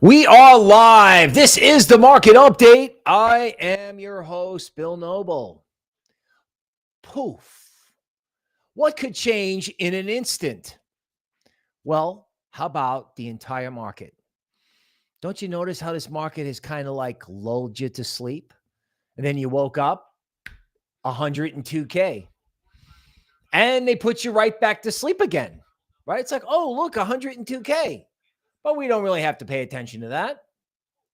We are live. This is the market update. I am your host, Bill Noble. Poof. What could change in an instant? Well, how about the entire market? Don't you notice how this market has kind of like lulled you to sleep? And then you woke up 102K. And they put you right back to sleep again, right? It's like, oh, look, 102K. But we don't really have to pay attention to that.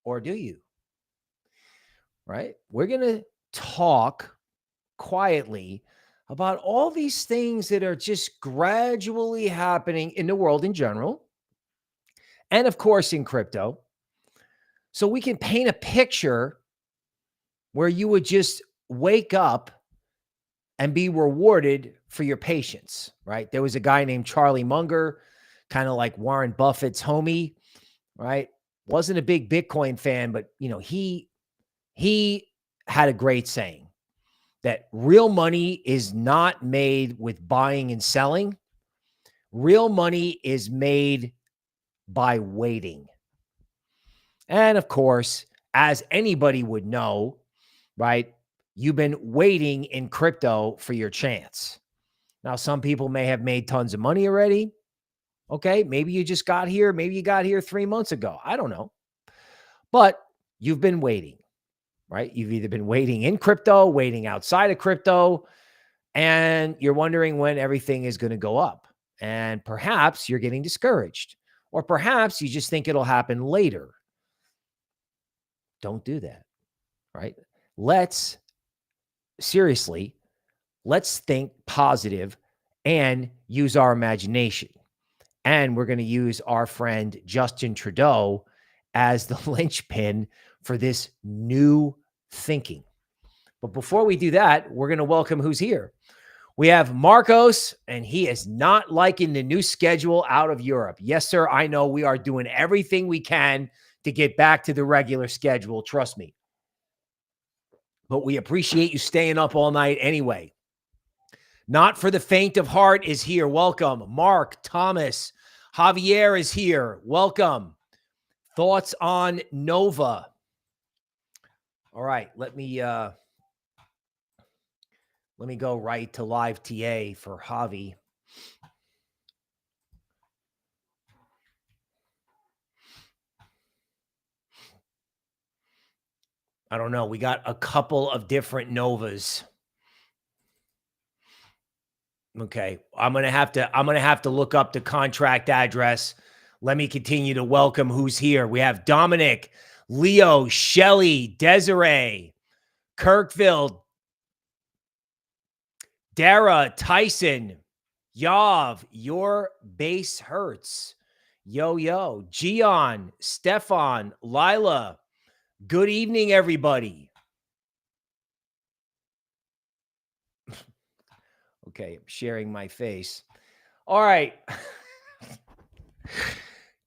Or do you? Right? We're going to talk quietly about all these things that are just gradually happening in the world in general, and of course in crypto, so we can paint a picture where you would just wake up and be rewarded for your patience, right? There was a guy named Charlie Munger, kind of like Warren Buffett's homie, right? Wasn't a big Bitcoin fan, but he had a great saying that real money is not made with buying and selling. Real money is made by waiting. And of course, as anybody would know, right, you've been waiting in crypto for your chance. Now, some people may have made tons of money already. Okay, maybe you just got here. Maybe you got here 3 months ago. I don't know. But you've been waiting, right? You've either been waiting in crypto, waiting outside of crypto, and you're wondering when everything is going to go up. And perhaps you're getting discouraged, or perhaps you just think it'll happen later. Don't do that, right? Let's think positive and use our imagination. And we're going to use our friend Justin Trudeau as the linchpin for this new thinking. But before we do that, we're going to welcome who's here. We have Marcos, and he is not liking the new schedule out of Europe. Yes, sir, I know we are doing everything we can to get back to the regular schedule. Trust me. But we appreciate you staying up all night anyway. Not for the faint of heart is here. Welcome. Mark, Thomas, Javier is here. Welcome. Thoughts on Nova? All right, let me go right to live TA for Javi. I don't know. We got a couple of different Novas. Okay, I'm gonna have to look up the contract address. Let me continue to welcome who's here. We have Dominic, Leo, Shelly, Desiree, Kirkville, Dara, Tyson, Yav, your base hurts. Yo, Gian, Stefan, Lila. Good evening, everybody. Okay, I'm sharing my face. All right.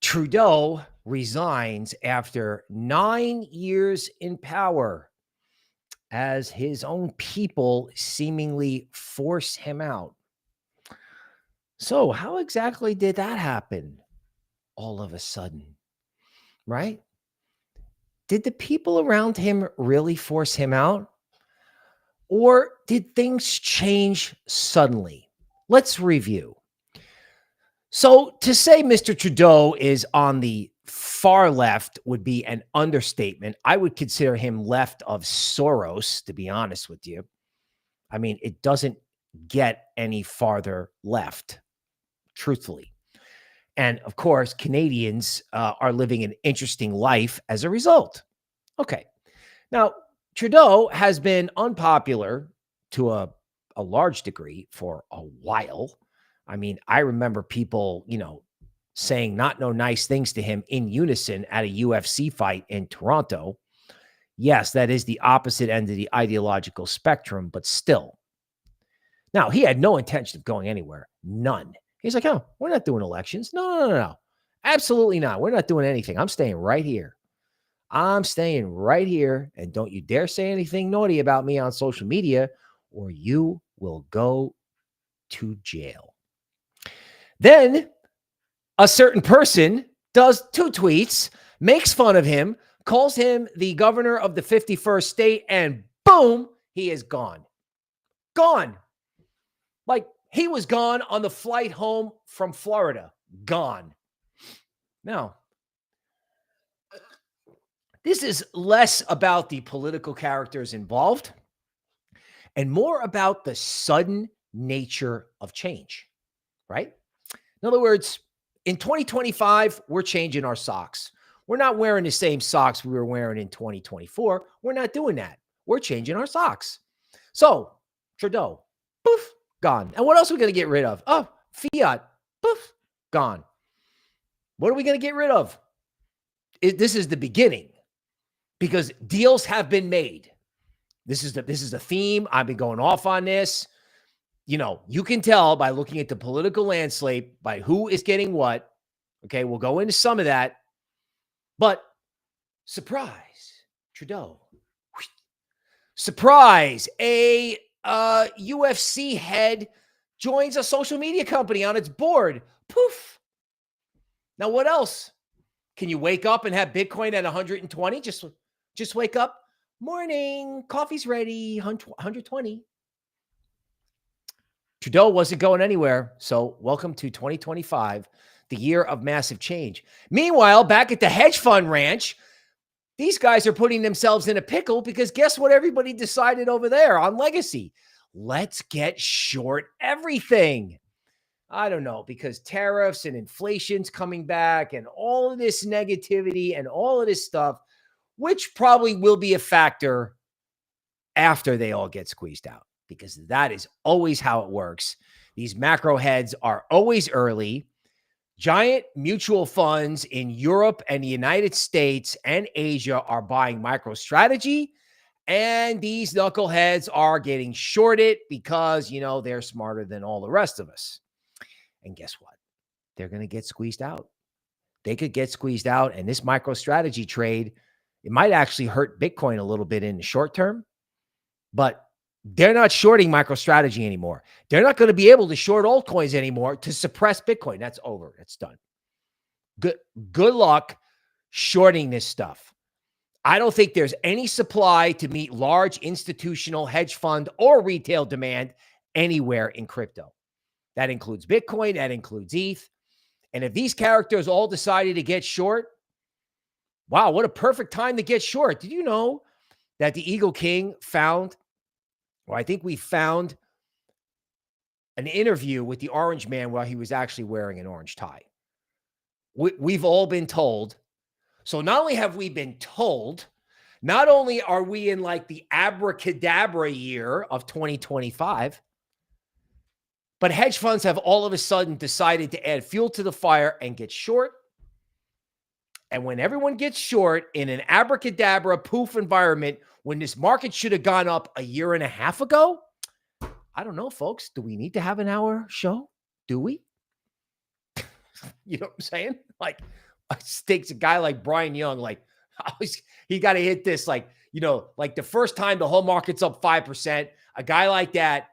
Trudeau resigns after 9 years in power as his own people seemingly force him out. So how exactly did that happen all of a sudden, right? Did the people around him really force him out? Or did things change suddenly? Let's review. So to say Mr. Trudeau is on the far left would be an understatement. I would consider him left of Soros, to be honest with you. I mean, it doesn't get any farther left, truthfully. And of course, Canadians are living an interesting life as a result. Okay. Now, Trudeau has been unpopular to a large degree for a while. I mean, I remember people, saying not no nice things to him in unison at a UFC fight in Toronto. Yes, that is the opposite end of the ideological spectrum, but still. Now, he had no intention of going anywhere. None. He's like, oh, we're not doing elections. No. Absolutely not. We're not doing anything. I'm staying right here. I'm staying right here. And don't you dare say anything naughty about me on social media, or you will go to jail. Then a certain person does 2 tweets makes fun of him, calls him the governor of the 51st state, and boom, he is gone. Gone. Like he was gone on the flight home from Florida. Gone. Now, this is less about the political characters involved and more about the sudden nature of change, right? In other words, in 2025, we're changing our socks. We're not wearing the same socks we were wearing in 2024. We're not doing that. We're changing our socks. So, Trudeau, poof, gone. And what else are we going to get rid of? Oh, fiat, poof, gone. What are we going to get rid of? This is the beginning because deals have been made. This is the theme. I've been going off on this. You know, you can tell by looking at the political landscape by who is getting what. Okay, we'll go into some of that. But surprise, Trudeau. Surprise, a UFC head joins a social media company on its board. Poof. Now, what else? Can you wake up and have Bitcoin at 120? Just wake up. Morning, coffee's ready, 120. Trudeau wasn't going anywhere. So welcome to 2025, the year of massive change. Meanwhile, back at the hedge fund ranch, these guys are putting themselves in a pickle because guess what everybody decided over there on Legacy? Let's get short everything. I don't know, because tariffs and inflation's coming back and all of this negativity and all of this stuff, which probably will be a factor after they all get squeezed out, because that is always how it works. These macro heads are always early. Giant mutual funds in Europe and the United States and Asia are buying MicroStrategy, and these knuckleheads are getting shorted because, you know, they're smarter than all the rest of us. And guess what? They're going to get squeezed out. They could get squeezed out, and this MicroStrategy trade, it might actually hurt Bitcoin a little bit in the short term, but they're not shorting MicroStrategy anymore. They're not going to be able to short altcoins anymore to suppress Bitcoin. That's over. That's done. Good luck shorting this stuff. I don't think there's any supply to meet large institutional hedge fund or retail demand anywhere in crypto. That includes Bitcoin. That includes ETH. And if these characters all decided to get short, wow, what a perfect time to get short. Did you know that the Eagle King found, or I think we found an interview with the Orange Man while he was actually wearing an orange tie? We've all been told. So not only have we been told, not only are we in like the abracadabra year of 2025, but hedge funds have all of a sudden decided to add fuel to the fire and get short. And when everyone gets short in an abracadabra poof environment, when this market should have gone up a year and a half ago, I don't know, folks. Do we need to have an hour show? Do we? You know what I'm saying? Like, it takes a guy like Brian Young, like, he got to hit this, like, you know, like the first time the whole market's up 5%, a guy like that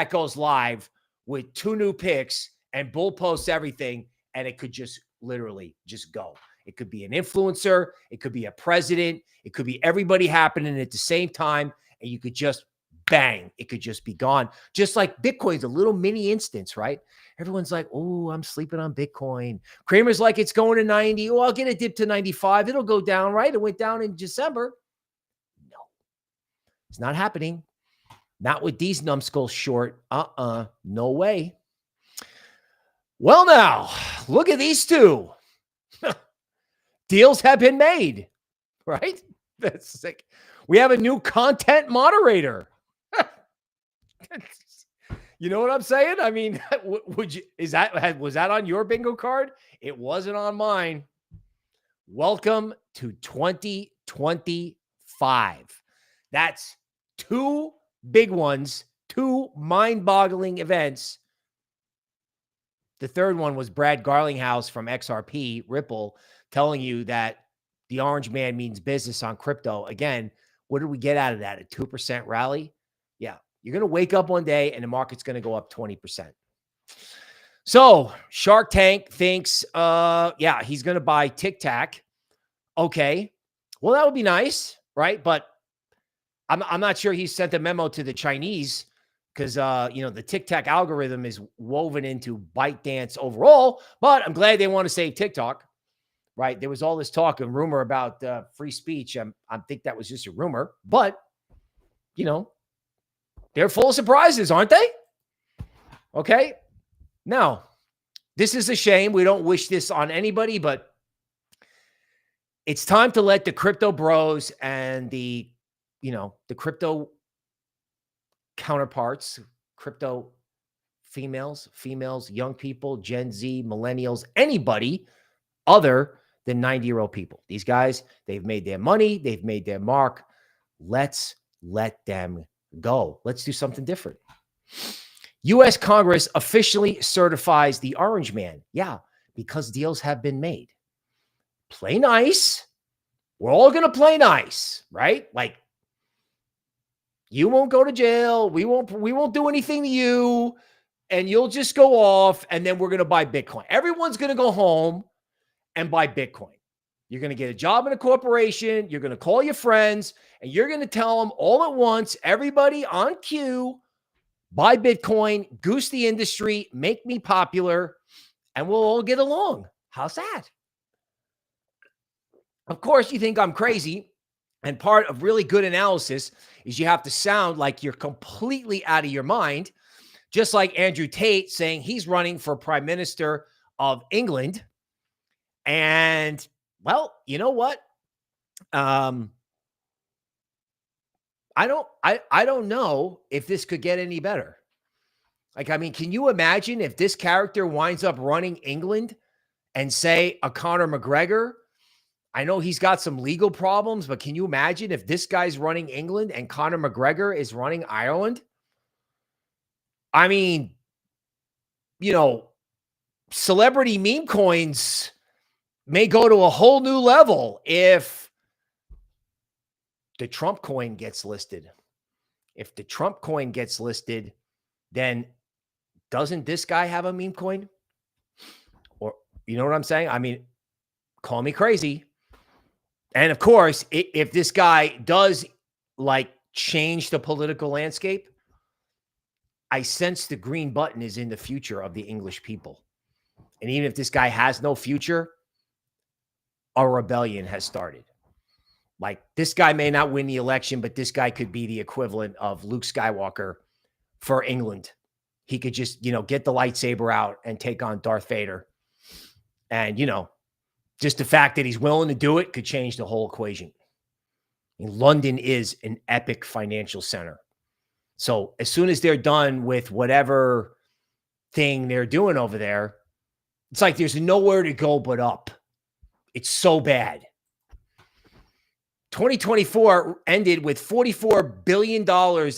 goes live with 2 new picks and bull posts everything, and it could just literally just go. It could be an influencer. It could be a president. It could be everybody happening at the same time, and you could just bang. It could just be gone. Just like Bitcoin's a little mini instance, right? Everyone's like, oh, I'm sleeping on Bitcoin. Kramer's like, it's going to 90. Oh, I'll get a dip to 95. It'll go down, right? It went down in December. No, it's not happening. Not with these numbskulls short. No way. Well, now, look at these two. Deals have been made, right? That's sick. We have a new content moderator. You know what I'm saying? I mean, was that on your bingo card? It wasn't on mine. Welcome to 2025. That's 2 big ones, 2 mind-boggling events. The third one was Brad Garlinghouse from XRP Ripple telling you that the Orange Man means business on crypto. Again, what did we get out of that? A 2% rally? Yeah. You're going to wake up one day and the market's going to go up 20%. So Shark Tank thinks, he's going to buy Tic Tac Okay. Well, that would be nice, right? But I'm not sure he sent a memo to the Chinese because the TikTok algorithm is woven into ByteDance overall. But I'm glad they want to save TikTok, right? There was all this talk and rumor about free speech. I think that was just a rumor, but they're full of surprises, aren't they? Okay. Now, this is a shame. We don't wish this on anybody, but it's time to let the crypto bros and the crypto counterparts, crypto females, young people, Gen Z, millennials, anybody other than 90-year-old people. These guys, they've made their money, they've made their mark. Let's let them go. Let's do something different. U.S. Congress officially certifies the Orange Man. Yeah, because deals have been made. Play nice. We're all going to play nice, right? Like, you won't go to jail. We won't do anything to you. And you'll just go off, and then we're going to buy Bitcoin. Everyone's going to go home and buy Bitcoin. You're going to get a job in a corporation. You're going to call your friends, and you're going to tell them all at once, everybody on cue, buy Bitcoin, goose the industry, make me popular, and we'll all get along. How's that? Of course, you think I'm crazy. And part of really good analysis is you have to sound like you're completely out of your mind, just like Andrew Tate saying he's running for Prime Minister of England. And, well, you know what? I don't know if this could get any better. Like, I mean, can you imagine if this character winds up running England and say a Conor McGregor? I know he's got some legal problems, but can you imagine if this guy's running England and Conor McGregor is running Ireland? I mean, celebrity meme coins may go to a whole new level if the Trump coin gets listed. If the Trump coin gets listed, then doesn't this guy have a meme coin? Or, you know what I'm saying? I mean, call me crazy. And of course, if this guy does change the political landscape, I sense the green button is in the future of the English people. And even if this guy has no future, a rebellion has started. Like, this guy may not win the election, but this guy could be the equivalent of Luke Skywalker for England. He could just, get the lightsaber out and take on Darth Vader. And, just the fact that he's willing to do it could change the whole equation. I mean, London is an epic financial center. So as soon as they're done with whatever thing they're doing over there, it's like there's nowhere to go but up. It's so bad. 2024 ended with $44 billion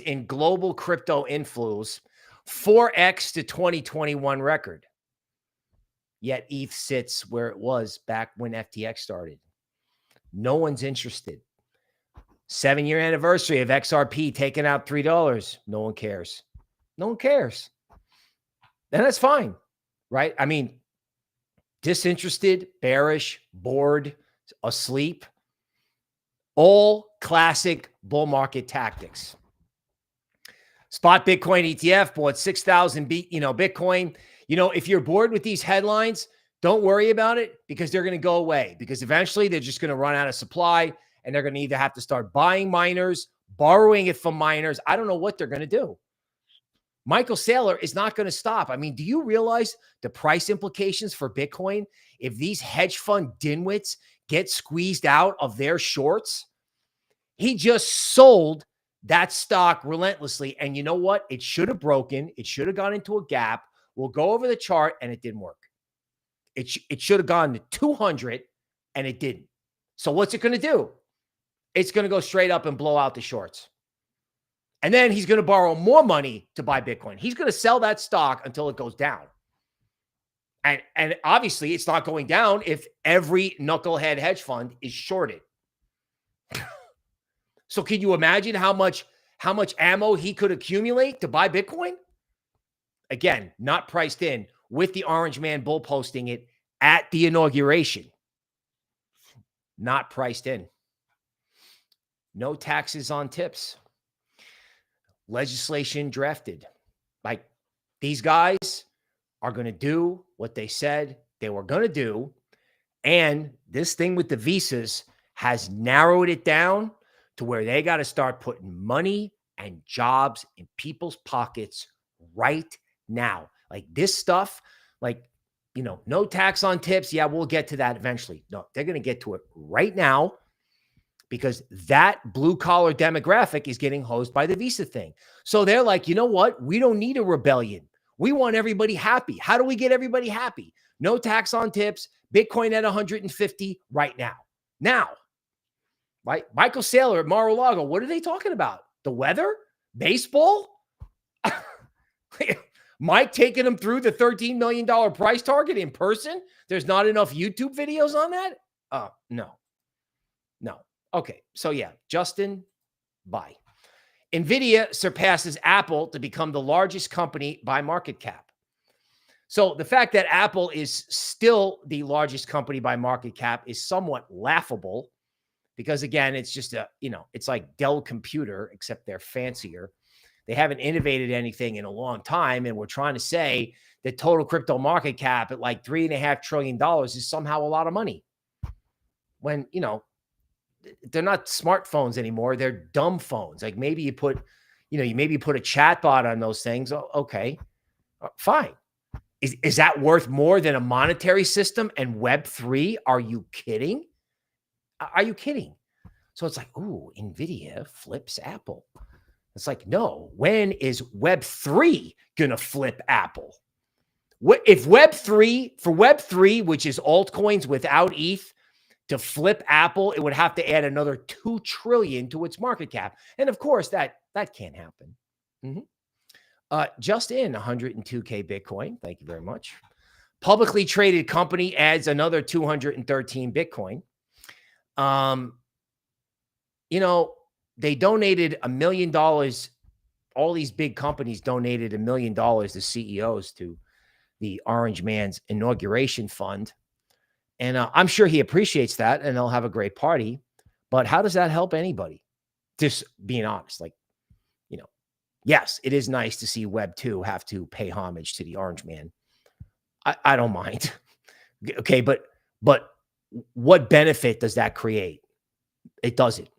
in global crypto inflows, 4x to 2021 record. Yet ETH sits where it was back when FTX started. No one's interested. 7-year anniversary of XRP taking out $3. No one cares. No one cares. And that's fine, right? I mean, disinterested, bearish, bored, asleep. All classic bull market tactics. Spot Bitcoin ETF bought 6,000 Bitcoin. If you're bored with these headlines, don't worry about it because they're going to go away because eventually they're just going to run out of supply and they're going to either have to start buying miners, borrowing it from miners. I don't know what they're going to do. Michael Saylor is not going to stop. I mean, do you realize the price implications for Bitcoin if these hedge fund dimwits get squeezed out of their shorts? He just sold that stock relentlessly. And you know what? It should have broken. It should have gone into a gap. We'll go over the chart, and it didn't work. It should have gone to 200, and it didn't. So what's it going to do? It's going to go straight up and blow out the shorts. And then he's going to borrow more money to buy Bitcoin. He's going to sell that stock until it goes down. And obviously, it's not going down if every knucklehead hedge fund is shorted. So can you imagine how much ammo he could accumulate to buy Bitcoin? Again, not priced in with the Orange Man bull posting it at the inauguration. not priced in. No taxes on tips. Legislation drafted. Like, these guys are going to do what they said they were going to do. And this thing with the visas has narrowed it down to where they got to start putting money and jobs in people's pockets right now. Like, this stuff, like, no tax on tips. Yeah, we'll get to that eventually. No, they're going to get to it right now, because that blue collar demographic is getting hosed by the visa thing. So they're like, you know what? We don't need a rebellion. We want everybody happy. How do we get everybody happy? No tax on tips, Bitcoin at 150 right now. Now, right? Michael Saylor at Mar-a-Lago, what are they talking about? The weather? Baseball? Mike taking them through the $13 million price target in person? There's not enough YouTube videos on that? No. Okay, so yeah, Justin, bye. NVIDIA surpasses Apple to become the largest company by market cap. So the fact that Apple is still the largest company by market cap is somewhat laughable, because again, it's just it's like Dell Computer, except they're fancier. They haven't innovated anything in a long time, and we're trying to say that total crypto market cap at like $3.5 trillion is somehow a lot of money. When, they're not smartphones anymore. They're dumb phones. Like, maybe you put a chat bot on those things. Okay, fine. Is that worth more than a monetary system and Web3? Are you kidding? Are you kidding? So it's like, ooh, NVIDIA flips Apple. It's like, no, when is Web3 going to flip Apple? If Web3, which is altcoins without ETH, to flip Apple, it would have to add another $2 trillion to its market cap. And of course, that can't happen. Just in 102K Bitcoin. Thank you very much. Publicly traded company adds another 213 Bitcoin. They donated $1 million. All these big companies donated $1 million to CEOs to the Orange Man's inauguration fund. And I'm sure he appreciates that, and they'll have a great party. But how does that help anybody? Just being honest, yes, it is nice to see Web 2 have to pay homage to the Orange Man. I don't mind. Okay, but what benefit does that create? It doesn't.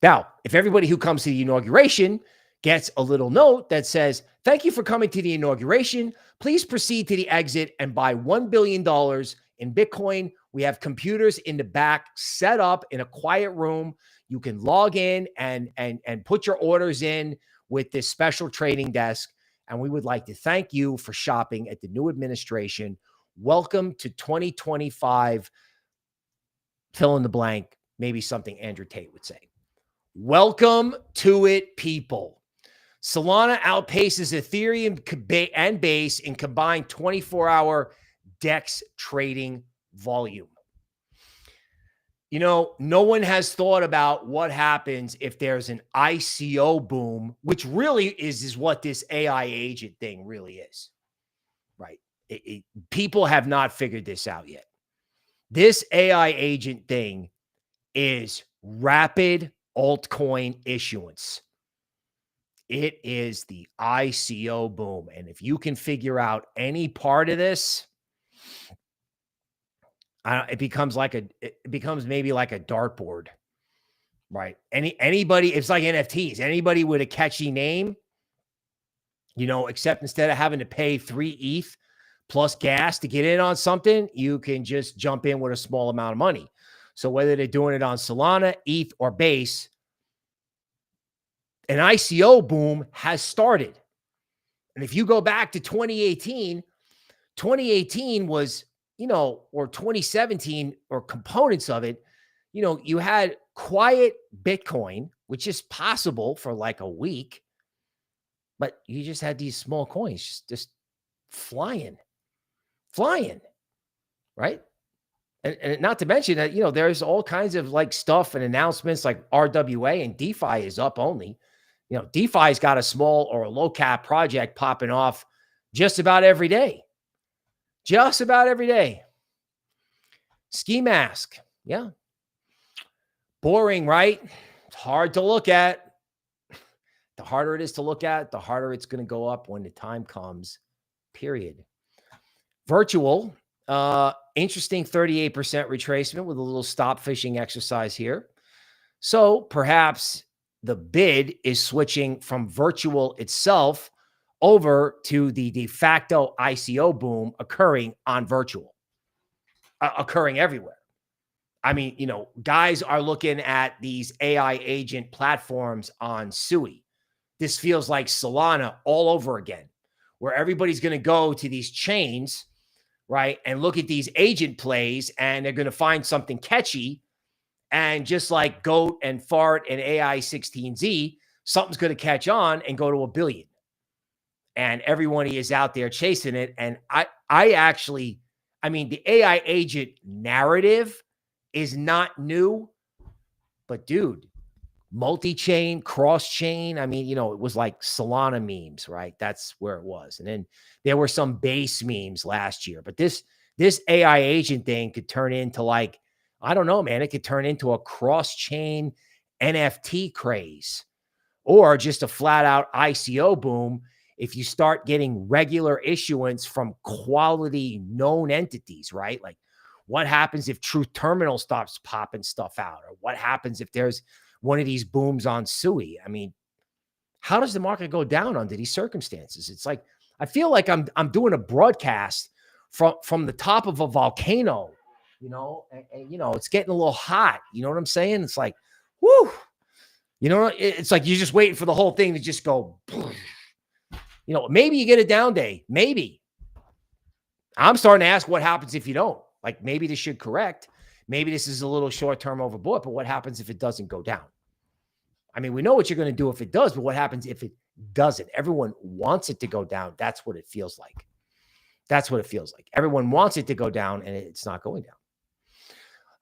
Now, if everybody who comes to the inauguration gets a little note that says, thank you for coming to the inauguration, please proceed to the exit and buy $1 billion in Bitcoin. We have computers in the back set up in a quiet room. You can log in and put your orders in with this special trading desk. And we would like to thank you for shopping at the new administration. Welcome to 2025. Fill in the blank, maybe something Andrew Tate would say. Welcome to it, people. Solana outpaces Ethereum and Base in combined 24-hour DEX trading volume. No one has thought about what happens if there's an ICO boom, which really is what this AI agent thing really is, right? People have not figured this out yet. This AI agent thing is rapid altcoin issuance. It is the ICO boom. And if you can figure out any part of this, it becomes maybe like a dartboard, right? Anybody, it's like NFTs. Anybody with a catchy name, except instead of having to pay 3 ETH plus gas to get in on something, you can just jump in with a small amount of money. So whether they're doing it on Solana, ETH, or Base, an ICO boom has started. And if you go back to 2018 was, or 2017, or components of it, you had quiet Bitcoin, which is possible for like a week, but you just had these small coins just flying, right? And not to mention that, there's all kinds of like stuff and announcements like RWA, and DeFi is up only. DeFi's got a small or a low cap project popping off just about every day. Ski Mask. Yeah. Boring, right? It's hard to look at. The harder it is to look at, the harder it's going to go up when the time comes, period. Virtual, interesting 38% retracement with a little stop fishing exercise here. So perhaps the bid is switching from virtual itself over to the de facto ICO boom occurring on virtual, occurring everywhere. I mean, guys are looking at these AI agent platforms on Sui. This feels like Solana all over again, where everybody's going to go to these chains, right, and look at these agent plays, and they're going to find something catchy. And just like GOAT and Fart and AI16Z, something's going to catch on and go to 1 billion. And everyone is out there chasing it. And I mean, the AI agent narrative is not new, but dude, multi-chain, cross-chain. I mean, it was like Solana memes, right? That's where it was. And then there were some base memes last year, but this AI agent thing could turn into like, I don't know, man, it could turn into a cross-chain NFT craze or just a flat out ICO boom if you start getting regular issuance from quality known entities, right? Like, what happens if Truth Terminal stops popping stuff out? Or what happens if there's one of these booms on Sui? I mean, how does the market go down under these circumstances? It's like, I feel like I'm doing a broadcast from the top of a volcano, and it's getting a little hot. You know what I'm saying? It's like, whoo, it's like you're just waiting for the whole thing to just go, maybe you get a down day. Maybe. I'm starting to ask what happens if you don't. Like, maybe this should correct. Maybe this is a little short-term overbought, but what happens if it doesn't go down? I mean, we know what you're going to do if it does, but what happens if it doesn't? Everyone wants it to go down. That's what it feels like. That's what it feels like. Everyone wants it to go down, and it's not going down.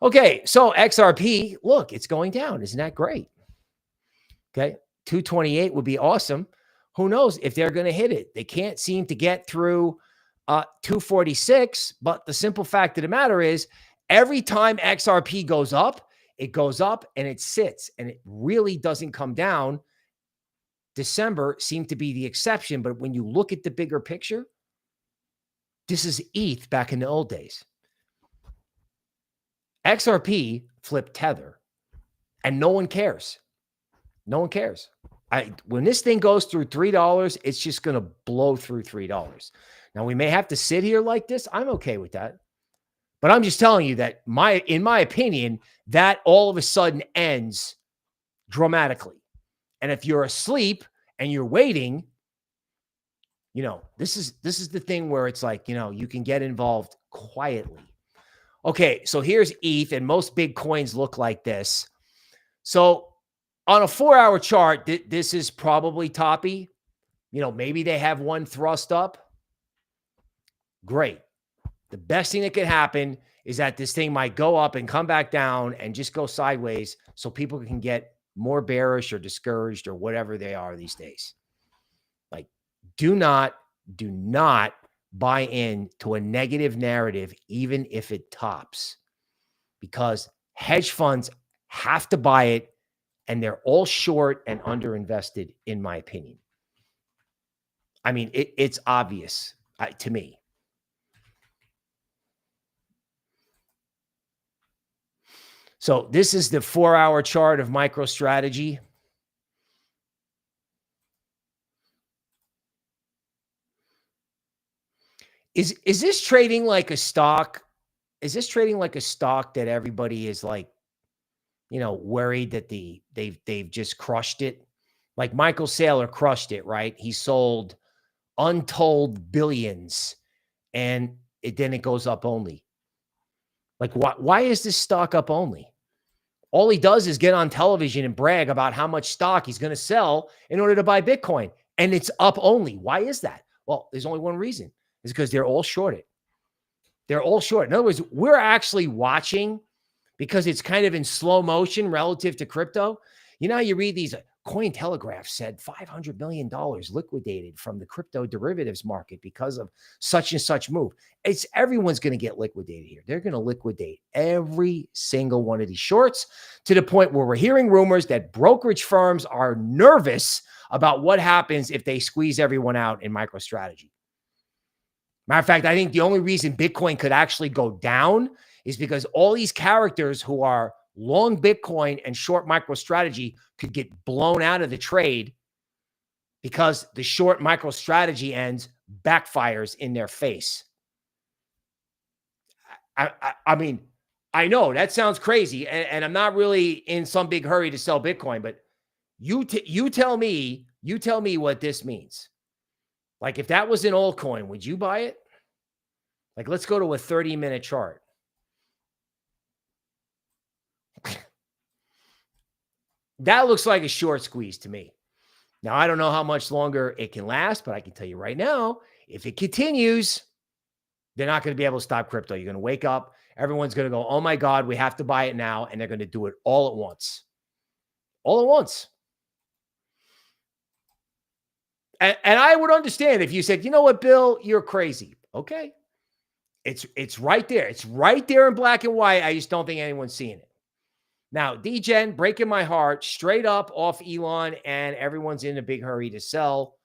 Okay, so XRP, look, it's going down. Isn't that great? Okay, 228 would be awesome. Who knows if they're going to hit it? They can't seem to get through 246, but the simple fact of the matter is every time XRP goes up, it goes up and it sits and it really doesn't come down. December seemed to be the exception, but when you look at the bigger picture, this is ETH back in the old days. XRP flipped Tether and no one cares. No one cares. When this thing goes through $3, it's just going to blow through $3. Now, we may have to sit here like this. I'm okay with that. But I'm just telling you that in my opinion, that all of a sudden ends dramatically. And if you're asleep and you're waiting, this is the thing where it's like, you can get involved quietly. Okay, so here's ETH, and most big coins look like this. So on a 4-hour chart, this is probably toppy. Maybe they have one thrust up. Great. The best thing that could happen is that this thing might go up and come back down and just go sideways so people can get more bearish or discouraged or whatever they are these days. Like, do not buy into a negative narrative, even if it tops, because hedge funds have to buy it and they're all short and underinvested, in my opinion. I mean, it's obvious to me. So this is the 4-hour chart of MicroStrategy. Is this trading like a stock? Is this trading like a stock that everybody is like, worried that they've just crushed it? Like Michael Saylor crushed it, right? He sold untold billions and then it goes up only. Like, why is this stock up only? All he does is get on television and brag about how much stock he's going to sell in order to buy Bitcoin. And it's up only. Why is that? Well, there's only one reason. It's because they're all shorted. They're all short. In other words, we're actually watching, because it's kind of in slow motion relative to crypto. You read these Cointelegraph said $500 million liquidated from the crypto derivatives market because of such and such move. Everyone's going to get liquidated here. They're going to liquidate every single one of these shorts to the point where we're hearing rumors that brokerage firms are nervous about what happens if they squeeze everyone out in MicroStrategy. Matter of fact, I think the only reason Bitcoin could actually go down is because all these characters who are long Bitcoin and short MicroStrategy could get blown out of the trade because the short MicroStrategy ends backfires in their face. I mean, I know that sounds crazy, and I'm not really in some big hurry to sell Bitcoin, but you tell me what this means. Like, if that was an altcoin, would you buy it? Like, let's go to a 30-minute chart. That looks like a short squeeze to me. Now, I don't know how much longer it can last, but I can tell you right now, if it continues, they're not going to be able to stop crypto. You're going to wake up. Everyone's going to go, oh my God, we have to buy it now. And they're going to do it all at once. All at once. And I would understand if you said, you know what, Bill, you're crazy. Okay. It's right there. It's right there in black and white. I just don't think anyone's seeing it. Now, DGen breaking my heart straight up off Elon, and everyone's in a big hurry to sell.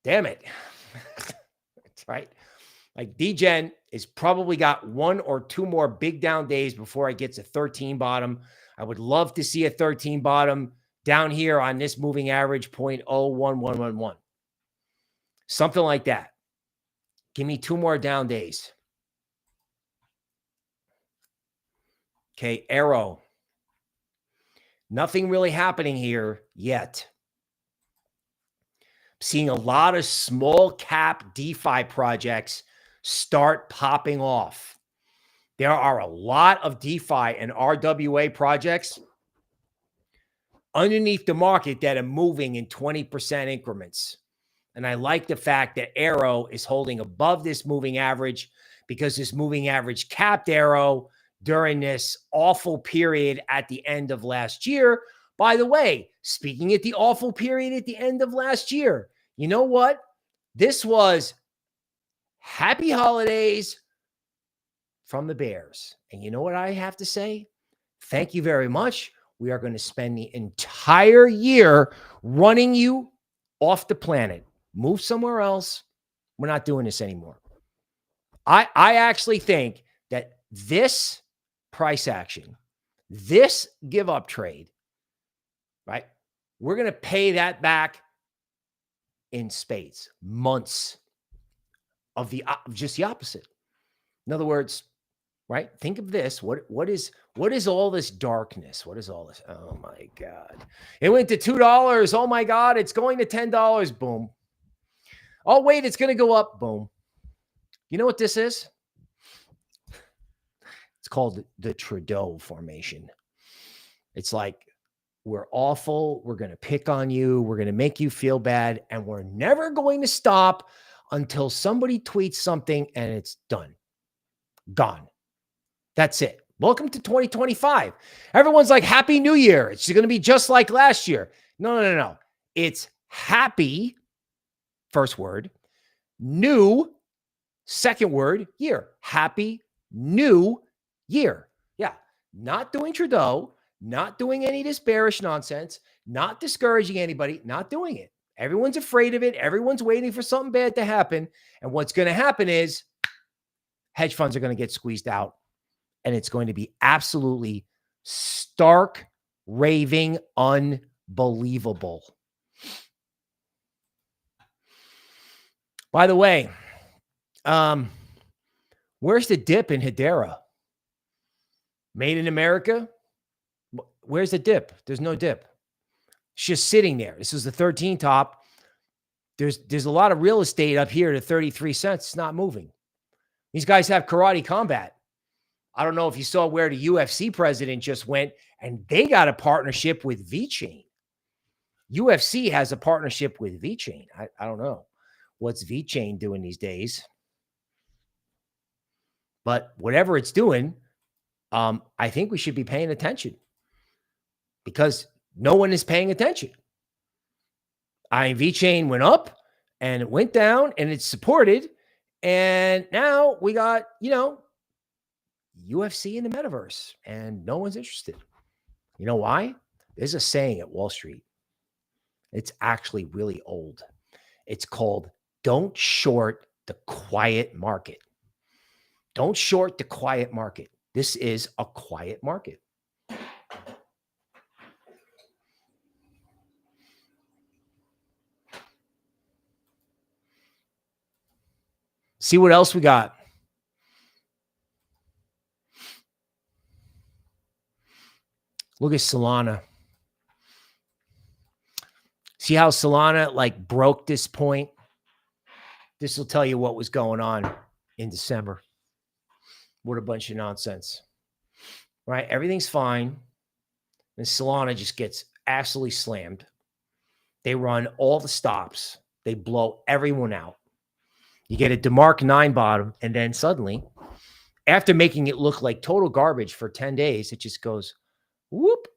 Damn it. That's right. Like, DGen is probably got 1 or 2 more big down days before it gets a 13 bottom. I would love to see a 13 bottom down here on this moving average 0.01111. Something like that. Give me 2 more down days. Okay, Arrow. Nothing really happening here yet. Seeing a lot of small cap DeFi projects start popping off. There are a lot of DeFi and RWA projects underneath the market that are moving in 20% increments. And I like the fact that Arrow is holding above this moving average, because this moving average capped Arrow during this awful period at the end of last year. By the way, speaking at the awful period at the end of last year, you know what? This was happy holidays from the bears. And you know what I have to say? Thank you very much. We are going to spend the entire year running you off the planet. Move somewhere else. We're not doing this anymore. I actually think that this price action, this give up trade, right? We're going to pay that back in spades, months of just the opposite. In other words, right? Think of this. What is all this darkness? What is all this? Oh my God. It went to $2. Oh my God. It's going to $10. Boom. Oh, wait, it's going to go up. Boom. You know what this is? It's called the Trudeau formation. It's like, we're awful. We're going to pick on you. We're going to make you feel bad. And we're never going to stop until somebody tweets something and it's done. Gone. That's it. Welcome to 2025. Everyone's like, Happy New Year. It's going to be just like last year. No. It's happy, first word, new, second word, year. Happy New Year. Yeah. Not doing Trudeau, not doing any of this bearish nonsense, not discouraging anybody, not doing it. Everyone's afraid of it. Everyone's waiting for something bad to happen. And what's going to happen is hedge funds are going to get squeezed out. And it's going to be absolutely stark, raving, unbelievable. By the way, where's the dip in Hedera? Made in America? Where's the dip? There's no dip. It's just sitting there. This is the 13 top. There's a lot of real estate up here to 33 cents. It's not moving. These guys have karate combat. I don't know if you saw where the UFC president just went, and they got a partnership with VeChain. UFC has a partnership with VeChain. I don't know what's VeChain doing these days, but whatever it's doing, I think we should be paying attention. because no one is paying attention. INV chain went up and it went down and it's supported. And now we got, UFC in the metaverse and no one's interested. You know why? There's a saying at Wall Street. It's actually really old. It's called, don't short the quiet market. Don't short the quiet market. This is a quiet market. See what else we got. Look at Solana. See how Solana like broke this point? This will tell you what was going on in December. What a bunch of nonsense, right? Everything's fine. And Solana just gets absolutely slammed. They run all the stops. They blow everyone out. You get a DeMark 9 bottom, and then suddenly, after making it look like total garbage for 10 days, it just goes whoop,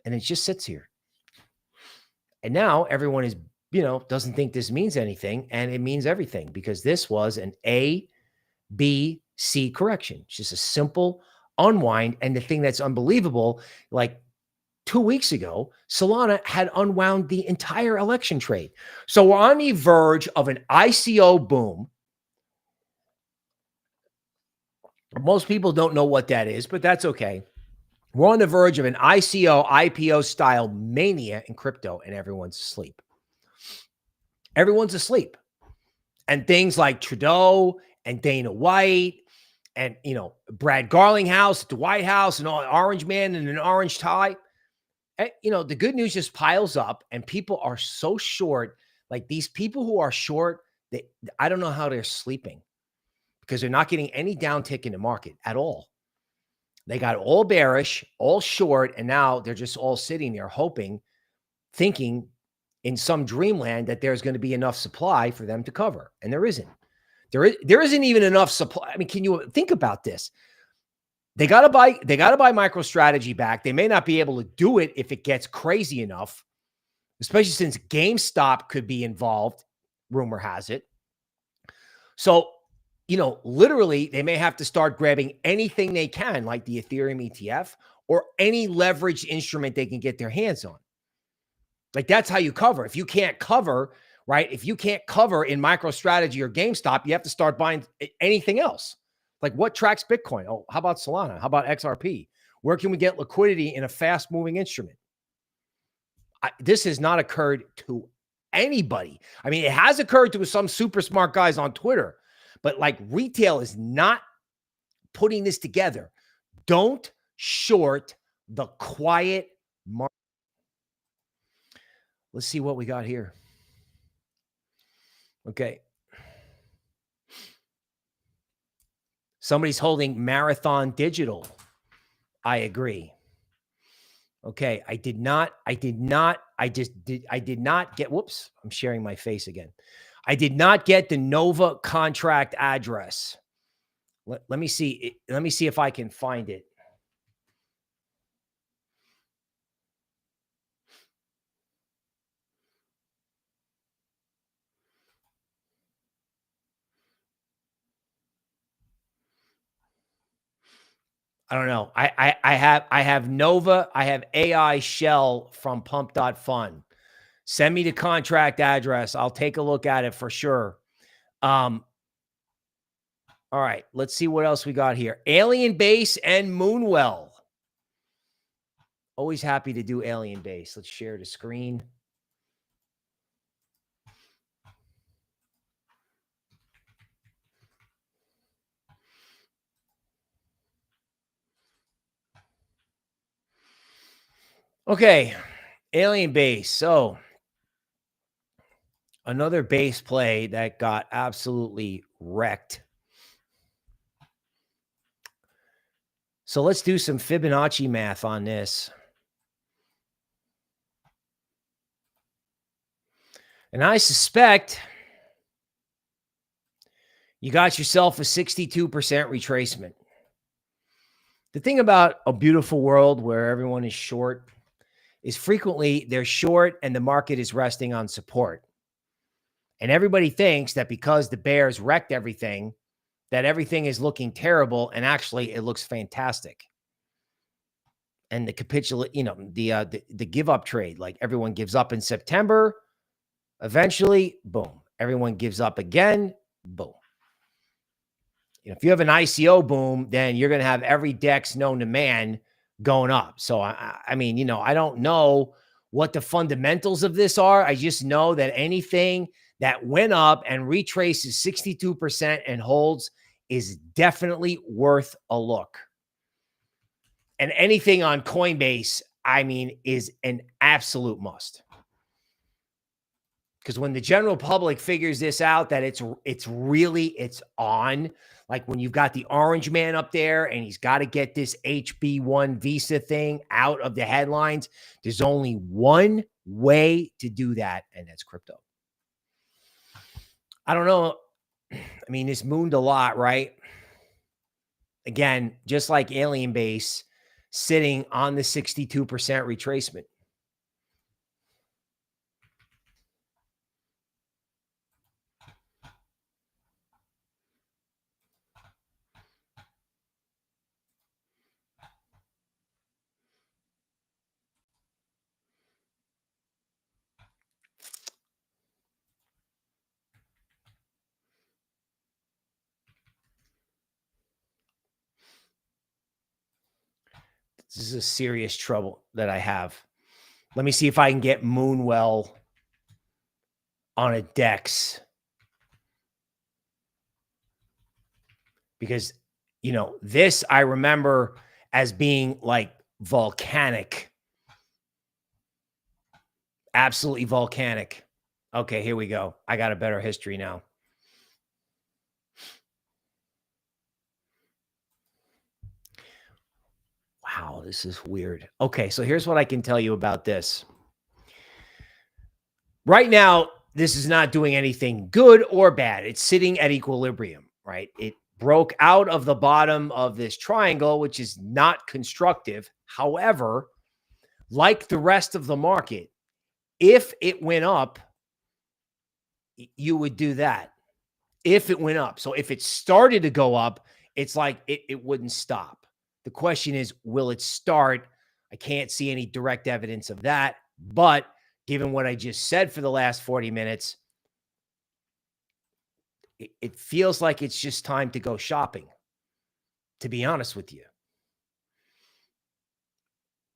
and it just sits here. And now everyone is, doesn't think this means anything, and it means everything because this was an A, B, C correction. It's just a simple unwind. And the thing that's unbelievable, like 2 weeks ago, Solana had unwound the entire election trade. So we're on the verge of an ICO boom. Most people don't know what that is, but that's okay. We're on the verge of an ICO, IPO style mania in crypto, and everyone's asleep. Everyone's asleep. And things like Trudeau and Dana White and, Brad Garlinghouse at the White House and all orange man in an orange tie. The good news just piles up and people are so short. Like these people who are short, I don't know how they're sleeping because they're not getting any downtick in the market at all. They got all bearish, all short, and now they're just all sitting there hoping, thinking in some dreamland that there's going to be enough supply for them to cover. And there isn't. There isn't even enough supply. I mean, can you think about this? They got to buy MicroStrategy back. They may not be able to do it if it gets crazy enough, especially since GameStop could be involved, rumor has it. So, literally they may have to start grabbing anything they can, like the Ethereum ETF or any leveraged instrument they can get their hands on. Like that's how you cover. If you can't cover, right? If you can't cover in MicroStrategy or GameStop, you have to start buying anything else. Like what tracks Bitcoin? Oh, how about Solana? How about XRP? Where can we get liquidity in a fast moving instrument? This has not occurred to anybody. I mean, it has occurred to some super smart guys on Twitter, but like retail is not putting this together. Don't short the quiet market. Let's see what we got here. Okay. Somebody's holding Marathon Digital. I agree. Okay. I did not get, whoops, I'm sharing my face again. I did not get the Nova contract address. Let me see. Let me see if I can find it. I don't know. I have Nova. I have AI Shell from Pump.Fun. Send me the contract address. I'll take a look at it for sure. All right. Let's see what else we got here. Alien Base and Moonwell. Always happy to do Alien Base. Let's share the screen. Okay. Alien Base. So another base play that got absolutely wrecked. So let's do some Fibonacci math on this. And I suspect you got yourself a 62% retracement. The thing about a beautiful world where everyone is short is frequently they're short and the market is resting on support. And everybody thinks that because the bears wrecked everything, that everything is looking terrible, and actually it looks fantastic. And the capitulate, the give up trade, like everyone gives up in September, eventually, boom, everyone gives up again, boom. If you have an ICO boom, then you're going to have every DEX known to man going up. So, I mean, I don't know what the fundamentals of this are. I just know that anything that went up and retraces 62% and holds is definitely worth a look. And anything on Coinbase, I mean, is an absolute must. Because when the general public figures this out, that it's on, like when you've got the orange man up there and he's got to get this HB1 visa thing out of the headlines, there's only one way to do that, and that's crypto. I don't know. I mean, this mooned a lot, right? Again, just like Alien Base, sitting on the 62% retracement. This is a serious trouble that I have. Let me see if I can get Moonwell on a DEX. Because, this I remember as being like volcanic. Absolutely volcanic. Okay, here we go. I got a better history now. Wow, this is weird. Okay, so here's what I can tell you about this. Right now, this is not doing anything good or bad. It's sitting at equilibrium, right? It broke out of the bottom of this triangle, which is not constructive. However, like the rest of the market, if it went up, you would do that. If it went up. So if it started to go up, it's like it wouldn't stop. The question is, will it start? I can't see any direct evidence of that. But given what I just said for the last 40 minutes, it feels like it's just time to go shopping, to be honest with you.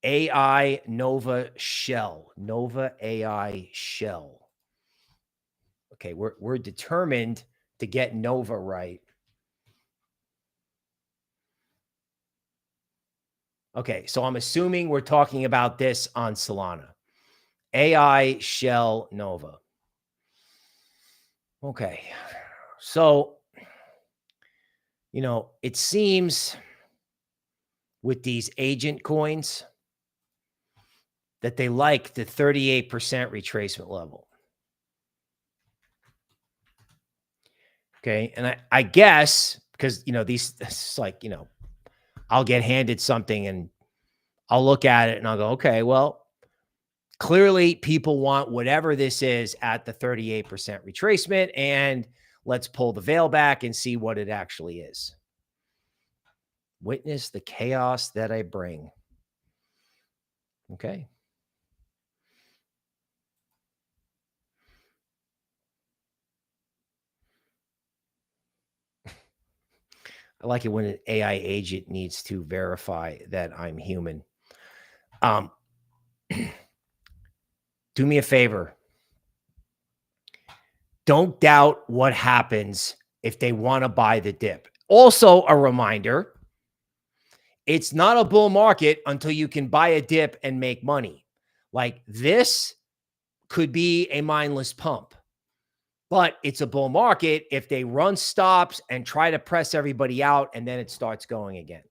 AI Nova Shell. Nova AI Shell. Okay, we're determined to get Nova right. Okay, so I'm assuming we're talking about this on Solana. AI Shell Nova. Okay, so, it seems with these agent coins that they like the 38% retracement level. Okay, and I guess because, it's like, I'll get handed something and I'll look at it and I'll go, okay, well, clearly people want whatever this is at the 38% retracement, and let's pull the veil back and see what it actually is. Witness the chaos that I bring. Okay. I like it when an AI agent needs to verify that I'm human. Do me a favor. Don't doubt what happens if they want to buy the dip. Also, a reminder, it's not a bull market until you can buy a dip and make money. Like, this could be a mindless pump, but it's a bull market if they run stops and try to press everybody out, and then it starts going again.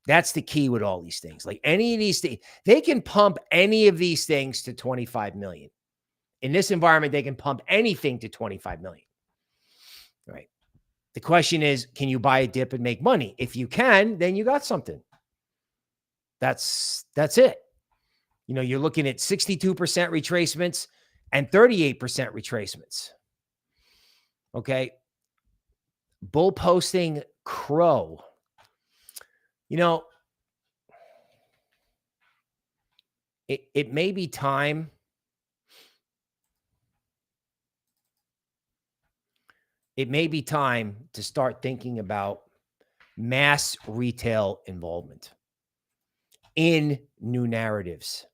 That's the key with all these things. Like any of these things, they can pump any of these things to 25 million. In this environment, they can pump anything to 25 million. Right. The question is, can you buy a dip and make money? If you can, then you got something. That's it. You're looking at 62% retracements and 38% retracements. Okay. Bull posting crow. It may be time. It may be time to start thinking about mass retail involvement in new narratives,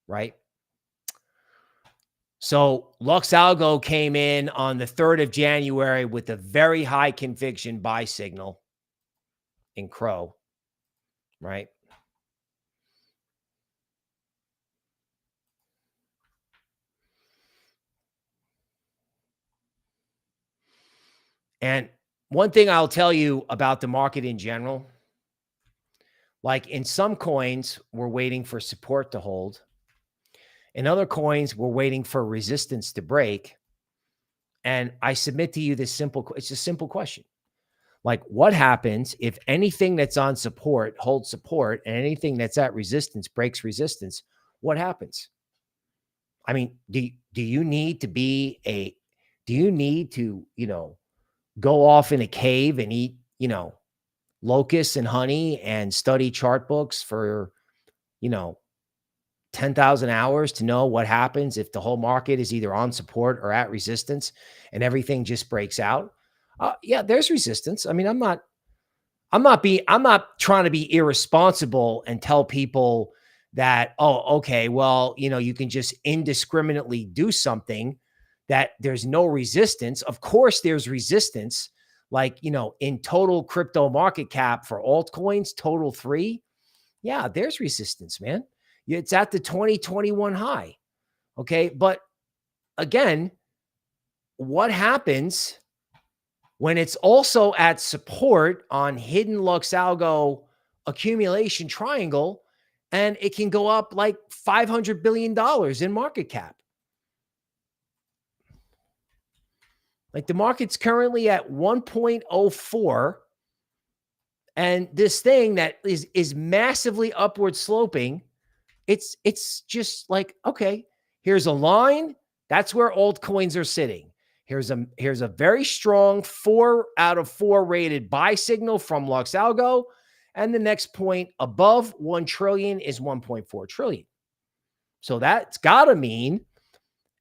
right? So Lux Algo came in on the 3rd of January with a very high conviction buy signal in Crow, right? And one thing I'll tell you about the market in general, like in some coins, we're waiting for support to hold. In other coins, we're waiting for resistance to break. And I submit to you this it's a simple question. Like, what happens if anything that's on support holds support and anything that's at resistance breaks resistance? What happens? I mean, do you need to go off in a cave and eat, locusts and honey and study chart books for, 10,000 hours to know what happens if the whole market is either on support or at resistance and everything just breaks out? Yeah, there's resistance. I mean, I'm not trying to be irresponsible and tell people that, oh, okay, well, you can just indiscriminately do something that there's no resistance. Of course, there's resistance. Like, in total crypto market cap for altcoins, total 3. Yeah, there's resistance, man. It's at the 2021 high. Okay. But again, what happens when it's also at support on hidden Lux Algo accumulation triangle, and it can go up like $500 billion in market cap? Like, the market's currently at 1.04. And this thing that is massively upward sloping, it's just like, okay, here's a line. That's where altcoins are sitting. Here's a very strong 4 out of 4 rated buy signal from Lux Algo. And the next point above 1 trillion is 1.4 trillion. So that's got to mean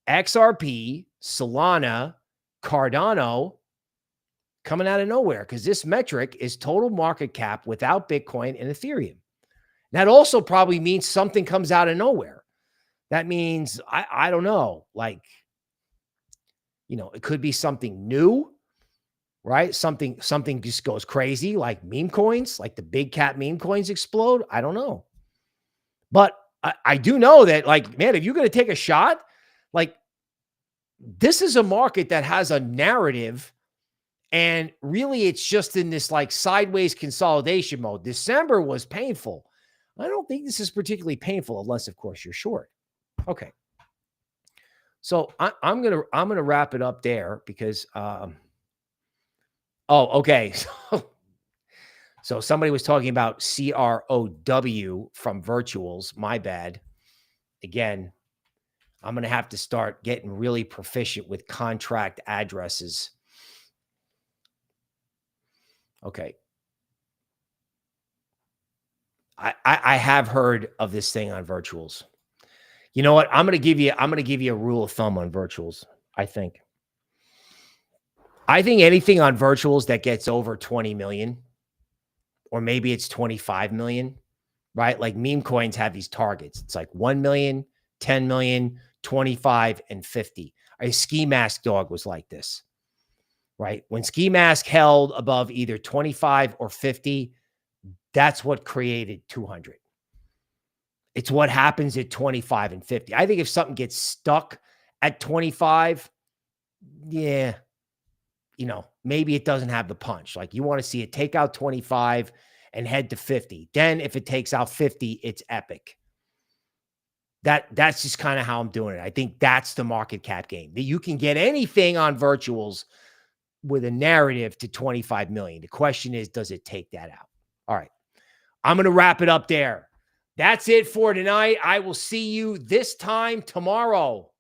XRP, Solana, Cardano coming out of nowhere, because this metric is total market cap without Bitcoin and Ethereum. That also probably means something comes out of nowhere. That means, I don't know, like, it could be something new, right? Something just goes crazy, like meme coins, like the big cap meme coins explode. I don't know. But I do know that, like, man, if you're going to take a shot, like, this is a market that has a narrative, and really it's just in this like sideways consolidation mode. December was painful. I don't think this is particularly painful unless, of course, you're short. Okay. So I'm gonna wrap it up there because okay. So somebody was talking about CROW from virtuals. My bad. Again, I'm gonna have to start getting really proficient with contract addresses. Okay. I have heard of this thing on virtuals. You know what? I'm going to give you a rule of thumb on virtuals. I think anything on virtuals that gets over 20 million, or maybe it's 25 million, right? Like meme coins have these targets. It's like 1 million, 10 million, 25, and 50. A ski mask dog was like this, right? When ski mask held above either 25 or 50, that's what created 200. It's what happens at 25 and 50. I think if something gets stuck at 25, yeah, maybe it doesn't have the punch. Like, you want to see it take out 25 and head to 50. Then if it takes out 50, it's epic. That's just kind of how I'm doing it. I think that's the market cap game. That you can get anything on virtuals with a narrative to 25 million. The question is, does it take that out? All right. I'm going to wrap it up there. That's it for tonight. I will see you this time tomorrow.